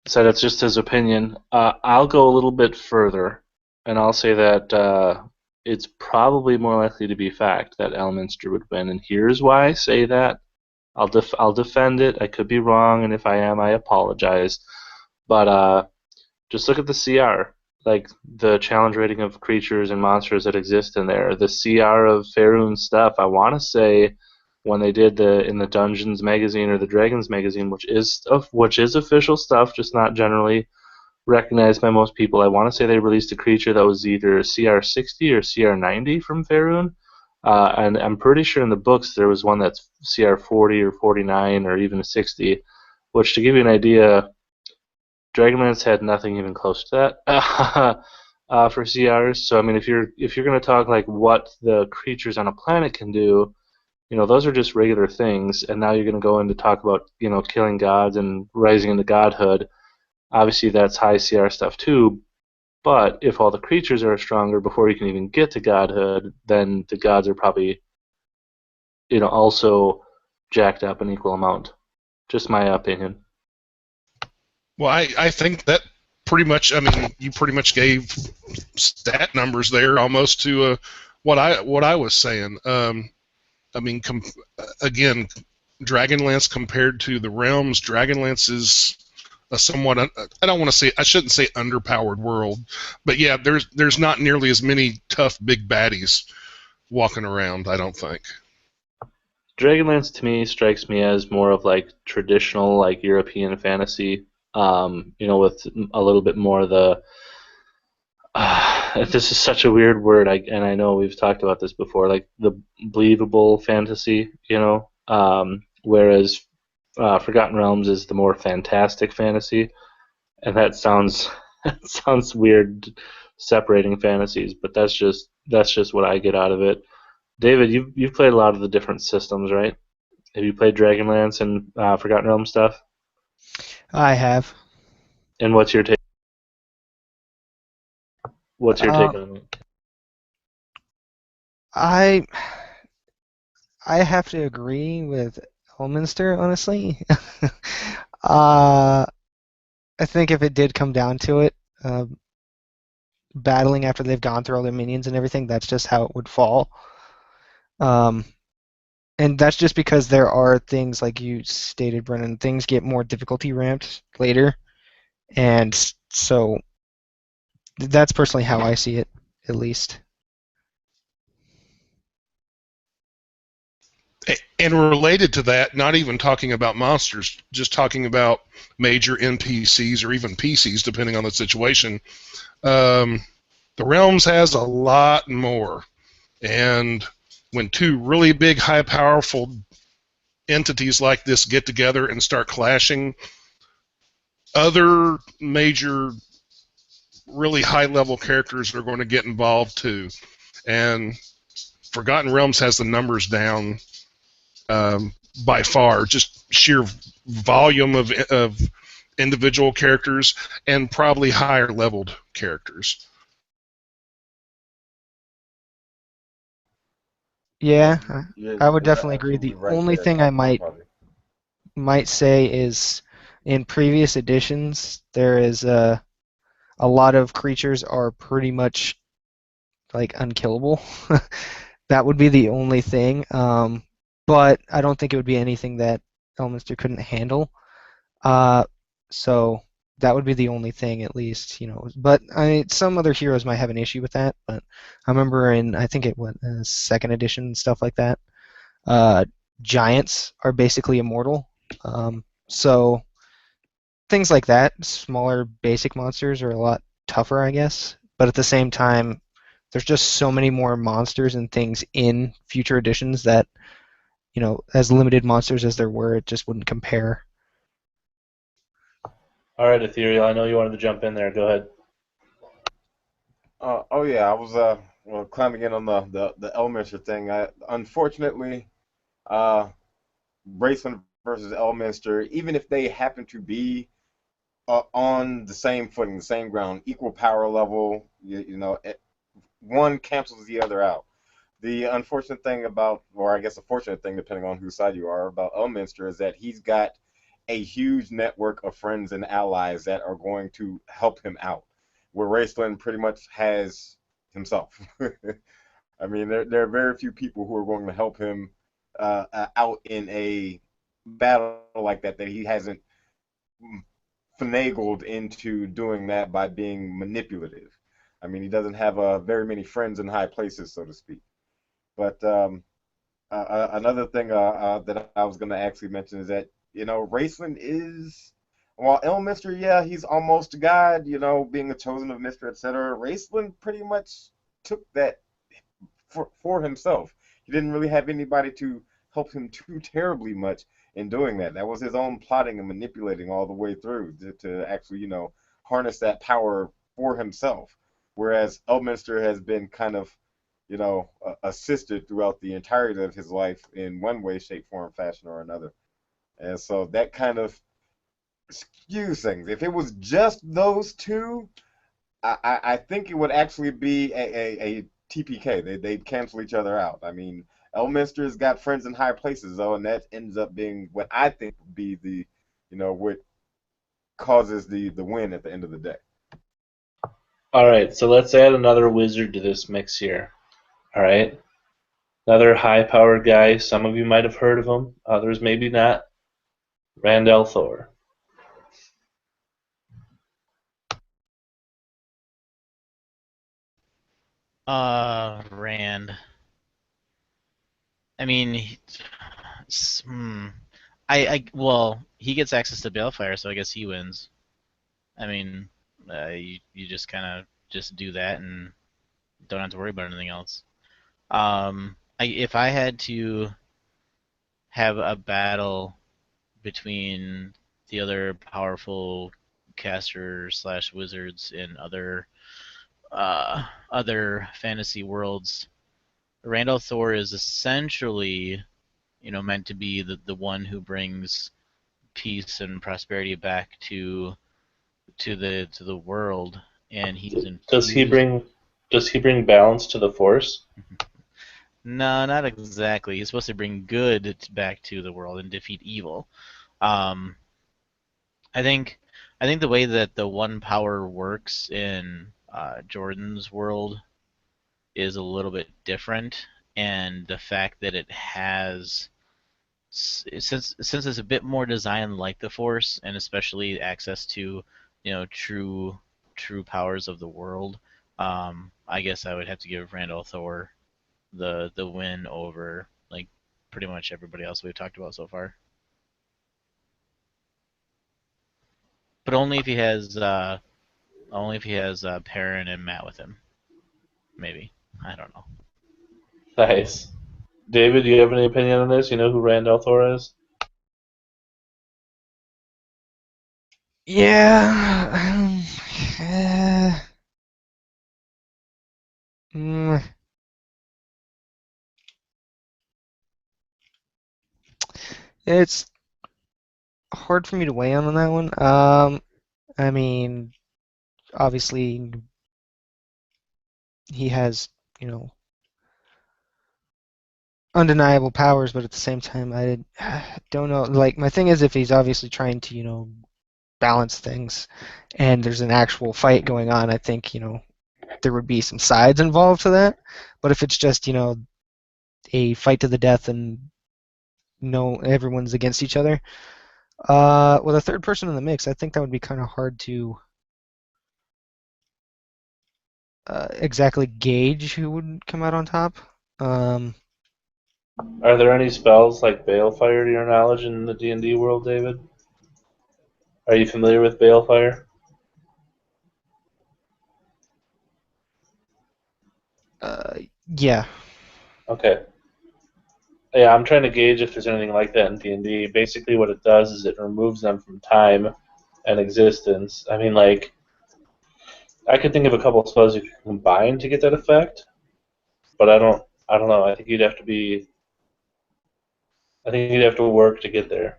said it's just his opinion. I'll go a little bit further, and I'll say that it's probably more likely to be fact that Elminster would win, and here's why I say that. I'll defend it. I could be wrong, and if I am, I apologize. But just look at the CR. Like the challenge rating of creatures and monsters that exist in there. The CR of Faerun's stuff, I want to say, when they did in the Dungeons magazine or the Dragons magazine, which is official stuff, just not generally recognized by most people. I want to say they released a creature that was either CR 60 or CR 90 from Faerun, and I'm pretty sure in the books there was one that's CR 40 or 49 or even a 60. Which, to give you an idea, Dragonlance had nothing even close to that for CRs. So if you're going to talk like what the creatures on a planet can do, those are just regular things. And now you're going to go in to talk about killing gods and rising into godhood. Obviously that's high CR stuff too. But if all the creatures are stronger before you can even get to godhood, then the gods are probably also jacked up an equal amount. Just my opinion. Well, I think that pretty much. You pretty much gave stat numbers there, almost to what I was saying. Again, Dragonlance compared to the realms, Dragonlance is a somewhat. I shouldn't say underpowered world, but yeah, there's not nearly as many tough big baddies walking around. I don't think. Dragonlance to me strikes me as more of like traditional like European fantasy. With a little bit more of the. This is such a weird word, and I know we've talked about this before, like the believable fantasy, whereas Forgotten Realms is the more fantastic fantasy, and that sounds that sounds weird separating fantasies, but that's just what I get out of it. David, you've played a lot of the different systems, right? Have you played Dragonlance and Forgotten Realms stuff? I have. And what's your take? What's your Uh, take on it? I I have to agree with Elminster, honestly. uh, I think if it did come down to it, uh, battling after they've gone through all their minions and everything, that's just how it would fall. Um, and that's just because there are things like you stated, Brennan, things get more difficulty ramped later, and so that's personally how I see it, at least. And related to that, not even talking about monsters, just talking about major NPCs or even PCs, depending on the situation. The Realms has a lot more. And when two really big, high, powerful entities like this get together and start clashing, other major, really high-level characters are going to get involved too. And Forgotten Realms has the numbers down um, by far, just sheer volume of individual characters and probably higher leveled characters. Yeah, You're, I would you're definitely agree. The absolutely right only there. thing I Oh, might pardon. might say is in previous editions there is a lot of creatures are pretty much like unkillable. That would be the only thing. But I don't think it would be anything that Elminster couldn't handle. Uh, so that would be the only thing, at least, you know. But some other heroes might have an issue with that. But I remember in I think it was second edition and stuff like that. Uh, giants are basically immortal. So things like that, smaller basic monsters are a lot tougher, I guess. But at the same time, there's just so many more monsters and things in future editions that, you know, as limited monsters as there were, it just wouldn't compare. All right, Ethereal. I know you wanted to jump in there. Go ahead. Oh yeah, I was well, climbing in on the Elminster thing. Unfortunately, uh, Braceland versus Elminster, even if they happen to be on the same footing, the same ground, equal power level, one cancels the other out. The unfortunate thing about, or I guess a fortunate thing, depending on whose side you are, about Elminster is that he's got a huge network of friends and allies that are going to help him out, where Raceland pretty much has himself. I mean, there are very few people who are going to help him out in a battle like that he hasn't finagled into doing that by being manipulative. I mean, he doesn't have very many friends in high places, so to speak. But another thing that I was going to actually mention is that Raceland is, while Elminster, yeah, he's almost a god, being a chosen of Mister, etc. Raceland pretty much took that for himself. He didn't really have anybody to help him too terribly much in doing that. That was his own plotting and manipulating all the way through to actually, harness that power for himself. Whereas Elminster has been kind of, assisted throughout the entirety of his life in one way, shape, form, fashion, or another. And so that kind of skews things. If it was just those two, I think it would actually be a TPK. They'd cancel each other out. I mean, Elminster's got friends in high places though, and that ends up being what I think would be what causes the win at the end of the day. All right, so let's add another wizard to this mix here. All right, another high-powered guy. Some of you might have heard of him. Others maybe not. Randall Thor. Rand. I mean, well, he gets access to Balefire, so I guess he wins. I mean, you just kind of just do that and don't have to worry about anything else. If I had to have a battle between the other powerful casters slash wizards in other fantasy worlds. Randall Thor is essentially, meant to be the one who brings peace and prosperity back to the world, and he's Does he infused. bring balance to the Force? No, not exactly. He's supposed to bring good back to the world and defeat evil. Um, I think I think the way that the one power works in Jordan's world is a little bit different, and the fact that it has since it's a bit more designed like the Force, and especially access to true powers of the world. I guess I would have to give Randall Thor the win over like pretty much everybody else we've talked about so far. But only if he has Perrin and Matt with him. Maybe. I don't know. Nice. David, do you have any opinion on this? You know who Randall Thor is? Yeah. Uh, mm, it's hard for me to weigh in on that one. I mean, obviously he has, you know, undeniable powers, but at the same time, I don't know. Like, my thing is, if he's obviously trying to, balance things, and there's an actual fight going on, I think, there would be some sides involved to that. But if it's just, a fight to the death and no, everyone's against each other, with a third person in the mix, I think that would be kind of hard to exactly gauge who would come out on top. Um, Are there any spells like Balefire to your knowledge in the D&D world, David? Are you familiar with Balefire? uh, yeah. Okay. Yeah, I'm trying to gauge if there's anything like that in D&D. Basically, what it does is it removes them from time and existence. I mean, like, I could think of a couple of spells you could combine to get that effect, but I don't know. I think you'd have to work to get there.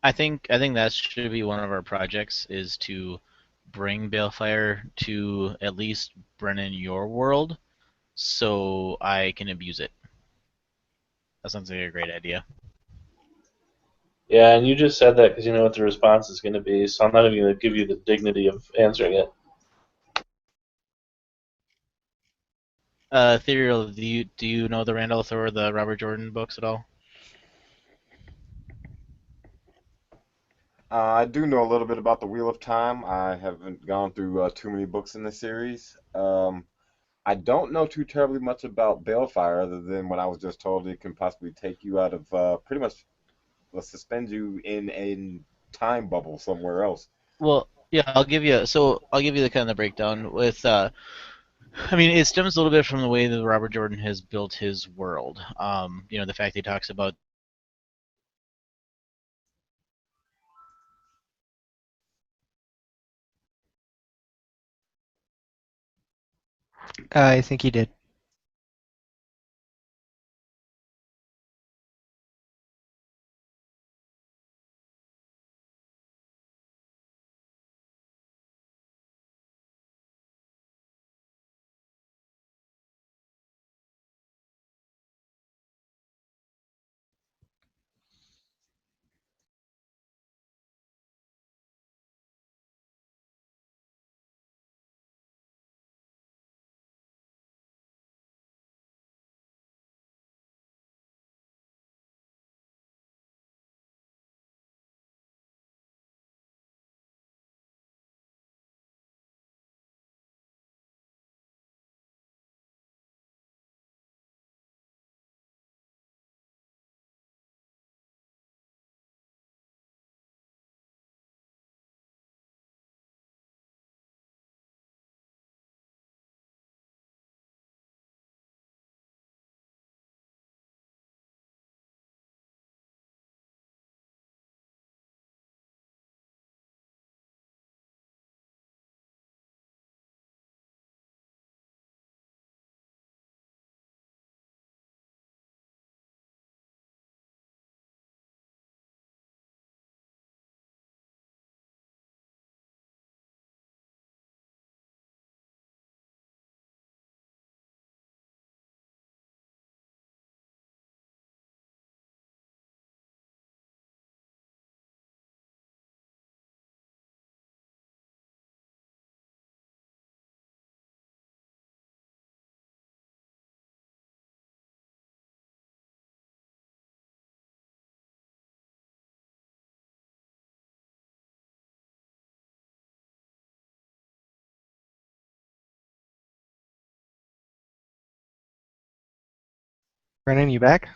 I think that should be one of our projects is to bring Balefire to at least Brennan your world so I can abuse it. That sounds like a great idea. Yeah, and you just said that because you know what the response is going to be, so I'm not even going to give you the dignity of answering it. Ethereal, do you know the Randolph or the Robert Jordan books at all? I do know a little bit about the Wheel of Time. I haven't gone through too many books in the series. I don't know too terribly much about Balefire other than what I was just told it can possibly take you out of pretty much suspend you in a time bubble somewhere else. Well, yeah, I'll give you the kind of breakdown with I mean, it stems a little bit from the way that Robert Jordan has built his world. The fact that he talks about I think he did. Brennan, you back?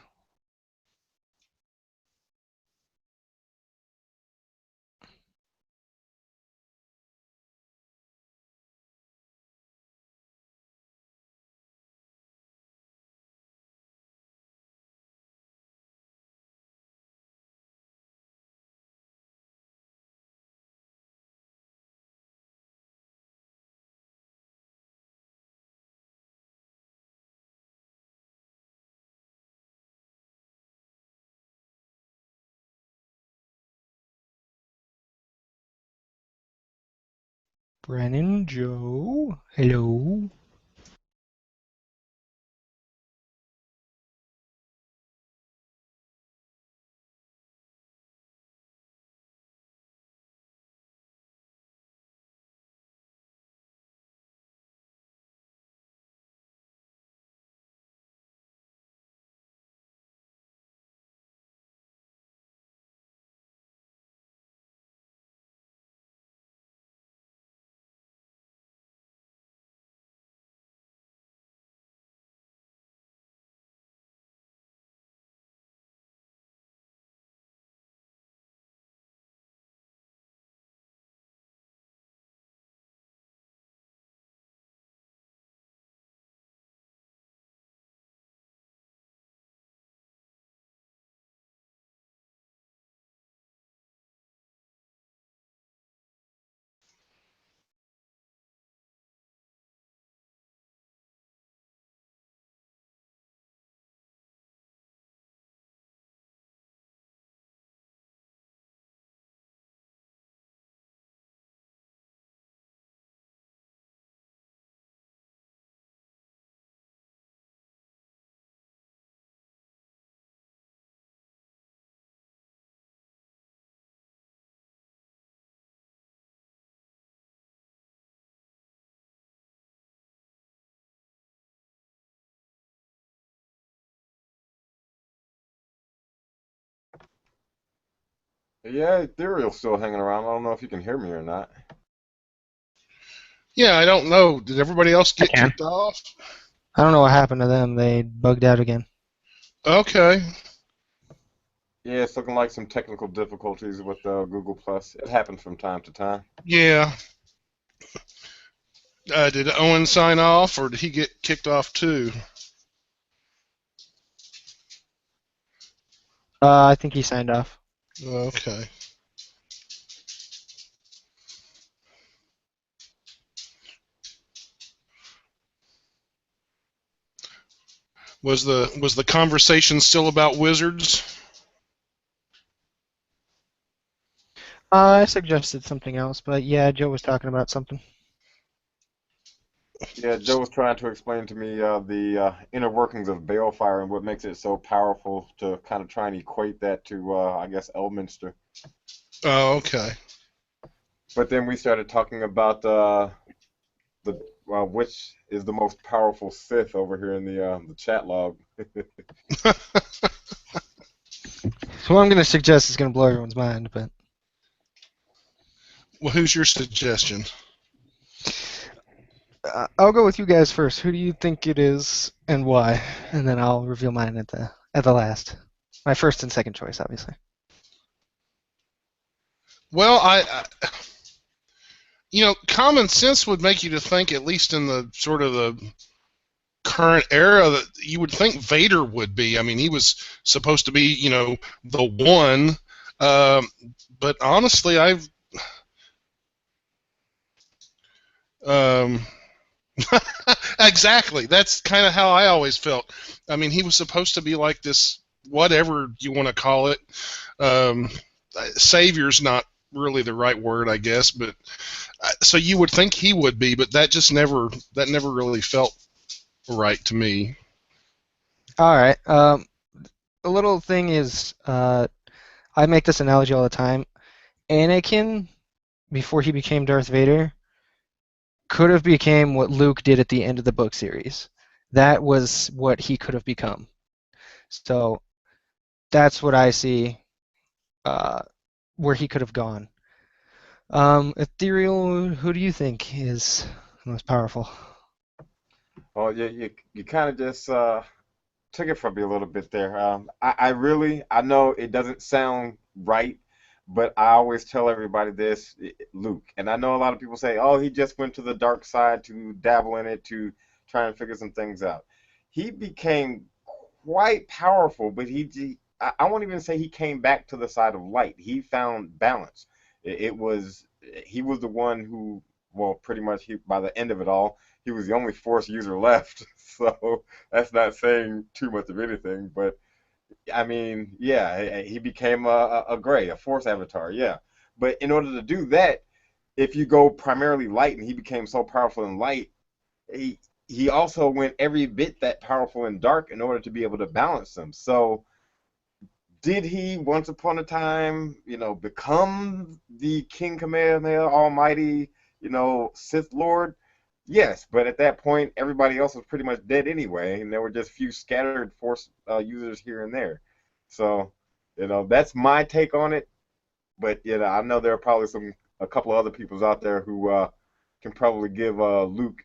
Brennan, Joe, hello. Yeah, Ethereal's still hanging around. I don't know if you can hear me or not. Yeah, I don't know. Did everybody else I get can. kicked off? I don't know what happened to them. They bugged out again. Okay. Yeah, it's looking like some technical difficulties with Google Plus. It happens from time to time. Yeah. Did Owen sign off, or did he get kicked off too? I think he signed off. Okay. Was the conversation still about wizards? I suggested something else, but yeah, Joe was talking about something. Yeah, Joe was trying to explain to me the inner workings of Balefire and what makes it so powerful to kind of try and equate that to, I guess, Elminster. Oh, okay. But then we started talking about the which is the most powerful Sith over here in the chat log. So what I'm going to suggest is going to blow everyone's mind, but Well, who's your suggestion? I'll go with you guys first. Who do you think it is and why? And then I'll reveal mine at the last. My first and second choice, obviously. Well, common sense would make you to think, at least in the sort of the current era, that you would think Vader would be. I mean, he was supposed to be, the one. But honestly, um, exactly. That's kind of how I always felt. I mean, he was supposed to be like this, whatever you want to call it. Savior's not really the right word, I guess, but so you would think he would be, but that never really felt right to me. All right. A little thing is, I make this analogy all the time. Anakin, before he became Darth Vader, could have became what Luke did at the end of the book series. That was what he could have become. So that's what I see where he could have gone. Ethereal, who do you think is most powerful? Well, you kind of just took it from me a little bit there. I know it doesn't sound right, but I always tell everybody this, Luke, and I know a lot of people say, "Oh, he just went to the dark side to dabble in it to try and figure some things out." He became quite powerful, but I won't even say he came back to the side of light. He found balance. It was he was the one who, well, pretty much by the end of it all, he was the only Force user left. So that's not saying too much of anything, but I mean, yeah, he became a gray, a Force avatar, yeah. But in order to do that, if you go primarily light, and he became so powerful in light, he he also went every bit that powerful in dark in order to be able to balance them. So did he once upon a time, become the King Kamehameha Almighty, Sith Lord? Yes, but at that point, everybody else was pretty much dead anyway, and there were just a few scattered Force users here and there. So, that's my take on it. But I know there are probably a couple of other peoples out there who can probably give Luke,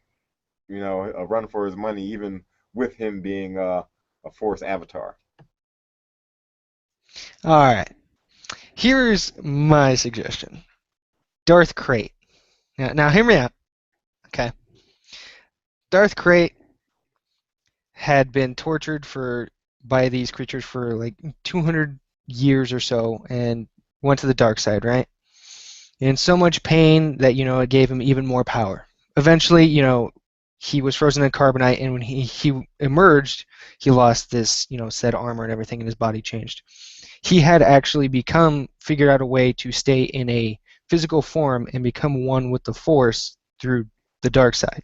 a run for his money, even with him being a Force avatar. All right. Here's my suggestion. Darth Crate. Now hear me out. Okay. Darth Crate had been tortured by these creatures for like 200 years or so and went to the dark side, right? In so much pain that, it gave him even more power. Eventually, he was frozen in carbonite, and when he emerged, he lost this, said armor and everything, and his body changed. He had actually figured out a way to stay in a physical form and become one with the Force through the dark side.